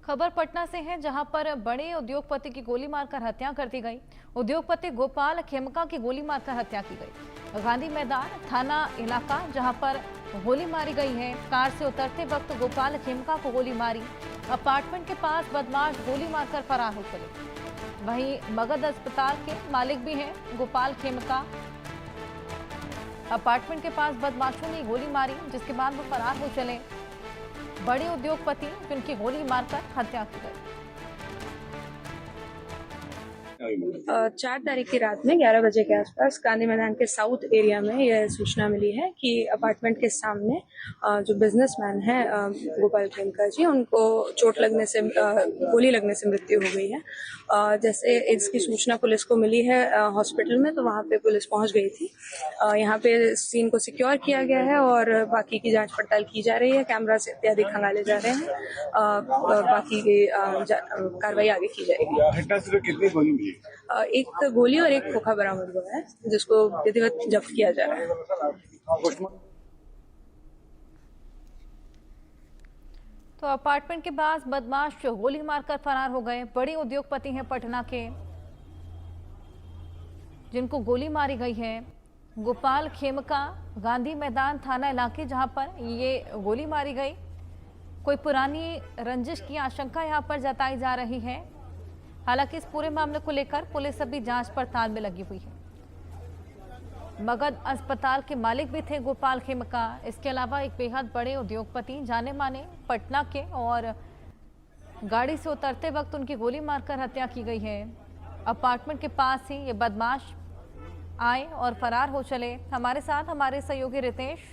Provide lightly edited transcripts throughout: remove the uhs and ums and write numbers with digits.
खबर पटना से है, जहां पर बड़े उद्योगपति की गोली मारकर हत्या कर दी गई। उद्योगपति गोपाल खेमका की गोली मारकर हत्या की गई। गांधी मैदान थाना इलाका जहां पर गोली मारी गई है। कार से उतरते वक्त गोपाल खेमका को गोली मारी। अपार्टमेंट के पास बदमाश गोली मारकर फरार हो चले। वहीं मगध अस्पताल के मालिक भी हैं गोपाल खेमका। अपार्टमेंट के पास बदमाशों ने गोली मारी, जिसके बाद वो फरार हो चले। बड़े उद्योगपति जिनकी गोली मारकर हत्या की गई। 4 तारीख की रात में 11 बजे के आसपास गांधी मैदान के साउथ एरिया में यह सूचना मिली है कि अपार्टमेंट के सामने जो बिजनेसमैन है गोपाल खेमका जी, उनको चोट लगने से गोली लगने से मृत्यु हो गई है। जैसे इसकी सूचना पुलिस को मिली है हॉस्पिटल में, तो वहां पे पुलिस पहुंच गई थी। यहाँ पे सीन को सिक्योर किया गया है और बाकी की जांच पड़ताल की जा रही है। कैमरा से इत्यादि खंगाले जा रहे हैं। बाकी की कार्रवाई आगे की जाएगी। घटना से कितनी गोली मिली? एक गोली और एक खोखा बरामद हुआ है, जिसको विधिवत जब्त किया जा रहा है। तो अपार्टमेंट के पास बदमाश गोली मारकर फरार हो गए। बड़े उद्योगपति हैं पटना के, जिनको गोली मारी गई है। गोपाल खेमका, गांधी मैदान थाना इलाके जहां पर ये गोली मारी गई। कोई पुरानी रंजिश की आशंका यहां पर जताई जा रही है। हालांकि इस पूरे मामले को लेकर पुलिस अभी जांच पड़ताल में लगी हुई है। मगध अस्पताल के मालिक भी थे गोपाल खेमका। इसके अलावा एक बेहद बड़े उद्योगपति, जाने माने पटना के, और गाड़ी से उतरते वक्त उनकी गोली मारकर हत्या की गई है। अपार्टमेंट के पास ही ये बदमाश आए और फरार हो चले। हमारे साथ हमारे सहयोगी रितेश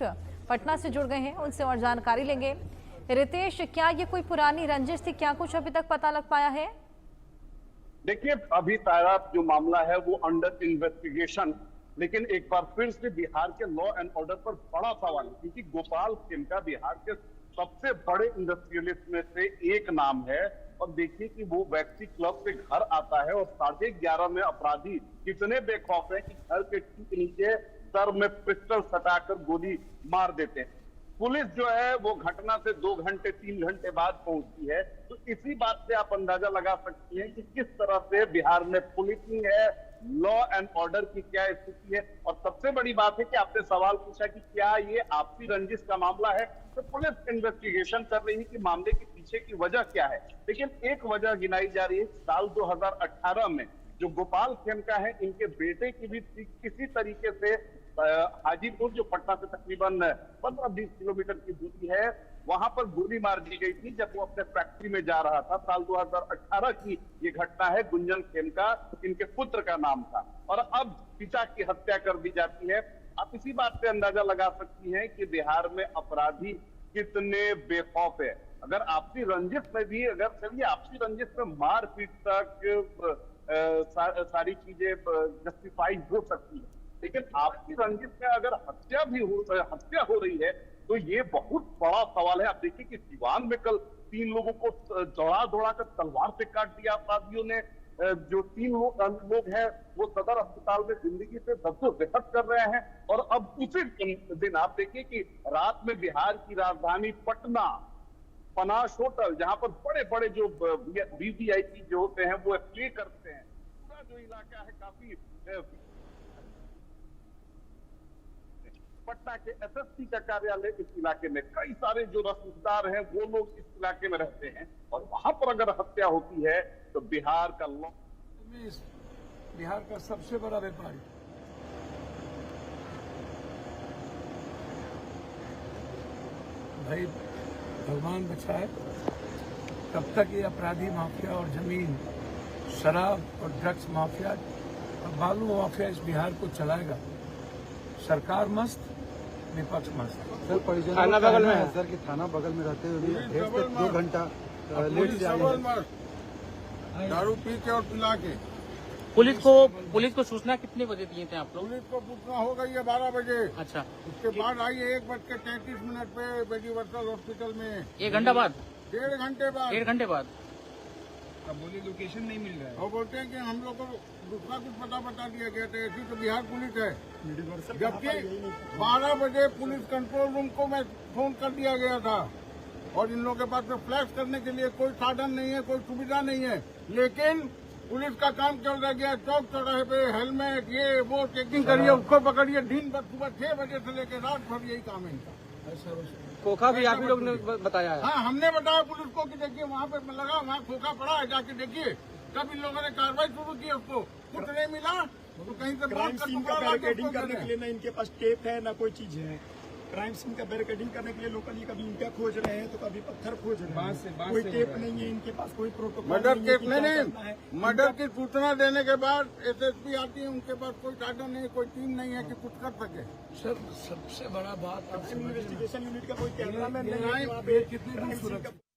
पटना से जुड़ गए हैं, उनसे और जानकारी लेंगे। रितेश, क्या ये कोई पुरानी रंजिश थी? क्या कुछ अभी तक पता लग पाया है? देखिए, अभी सारा जो मामला है वो अंडर इन्वेस्टिगेशन, लेकिन एक बार फिर से बिहार के लॉ एंड ऑर्डर पर बड़ा सवाल है, क्योंकि गोपाल खेमका बिहार के सबसे बड़े इंडस्ट्रियलिस्ट में से एक नाम है। और देखिए कि वो व्यक्ति क्लब से घर आता है और 11:30 में अपराधी कितने बेखौफ है कि घर के ठीक नीचे सर में पिस्टल सटाकर गोली मार देते हैं। पुलिस जो है वो घटना से 2 घंटे 3 घंटे बाद पहुंचती है। तो इसी बात से आप अंदाजा लगा सकती हैं कि किस तरह से बिहार में पुलिसिंग है, लॉ एंड ऑर्डर की क्या स्थिति है। और सबसे बड़ी बात है कि आपने सवाल पूछा कि क्या ये आपसी रंजिश का मामला है, तो पुलिस इन्वेस्टिगेशन कर रही है कि मामले के पीछे की वजह क्या है। लेकिन एक वजह गिनाई जा रही है। साल 2018 में जो गोपाल खेमका है, इनके बेटे की भी किसी तरीके से हाजीपुर, जो पटना से तकरीबन 15-20 किलोमीटर की दूरी है, वहां पर गोली मार दी गई थी जब वो अपने फैक्ट्री में जा रहा था। साल 2018 की ये घटना है। गुंजन खेमका इनके पुत्र का नाम था, और अब पिता की हत्या कर दी जाती है। आप इसी बात से अंदाजा लगा सकती हैं कि बिहार में अपराधी कितने बेखौफ है। अगर आपसी रंजिश में भी, अगर चलिए आपसी रंजिश में मारपीट तक सारी चीजें जस्टिफाई हो सकती है, लेकिन आपकी रंजिश में अगर हत्या हो रही है, तो ये बहुत बड़ा सवाल है। आप देखिए कि सिवान में कल 3 लोगों को दौड़ा कर तलवार से काट दिया अपराधियों ने। जो 3 लोग हैं वो सदर अस्पताल में जिंदगी से जद्दोजहद कर रहे हैं। और अब उसी दिन आप देखिए कि रात में बिहार की राजधानी पटना, पनाश होटल, जहां पर बड़े बड़े जो वीवीआईपी जो होते हैं वो स्टे करते हैं, पूरा जो इलाका है काफी, पटना के एसएसपी का कार्यालय इस इलाके में, कई सारे जो रसूखदार हैं वो लोग इस इलाके में रहते हैं। और वहां पर अगर हत्या होती है तो बिहार का सबसे बड़ा व्यापारी भाई, भगवान बचाए, तब तक ये अपराधी माफिया और जमीन, शराब और ड्रग्स माफिया और बालू माफिया इस बिहार को चलाएगा। सरकार मस्त, विपक्ष मस्त। सर, थाना बगल में है सर, कि थाना बगल में रहते हुए 2 घंटा लेट से आए हैं, दारू पी के और पिला के। पुलिस को सूचना कितने बजे दिए थे आप लोग? पुलिस को सूचना हो गई है 12 बजे। अच्छा, उसके बाद आई है 1:33 पे यूनिवर्सल हॉस्पिटल में। 1 घंटा बाद? 1.5 घंटे बाद। 1.5 घंटे बाद। अब बोली लोकेशन नहीं मिल रहा है। और बोलते हैं कि हम लोग को दूसरा कुछ पता बता दिया गया था। ऐसी तो बिहार पुलिस है, जबकि 12 बजे पुलिस कंट्रोल रूम को मैं फोन कर दिया गया था और इन लोगों के पास में फ्लैश करने के लिए कोई साधन नहीं है, कोई सुविधा नहीं है। लेकिन पुलिस का काम चल रह गया, चौक चौराहे पे हेलमेट ये वो चेकिंग करिए, उसको पकड़िए। दिन भर सुबह 6 बजे से लेकर रात भर यही काम है इनका। खोखा भी आप ही लोग ने बताया है? हाँ, हमने बताया पुलिस को कि देखिए वहाँ पे लगा, वहाँ खोखा पड़ा है, जाके देखिए। तब इन लोगों ने कार्रवाई शुरू की, उसको कुछ नहीं मिला तो कहीं से बात बैरिकेडिंग करने के लिए ना इनके पास टेप है ना कोई चीज है। क्राइम सीन का बैरिकेडिंग करने के लिए लोकली कभी ईंटा खोज रहे हैं तो कभी पत्थर खोज रहे हैं। कोई टेप नहीं है इनके पास, कोई प्रोटोकॉल मर्डर केस नहीं, मर्डर की सूचना देने के बाद SSP आती है, उनके पास कोई साधन नहीं, कोई टीम नहीं है कि कुछ कर सके। सर सबसे बड़ा बात इन्वेस्टिगेशन यूनिट का कोई कैमरा मैन नहीं है वहाँ ये पे। कितने दिन सुरक्षित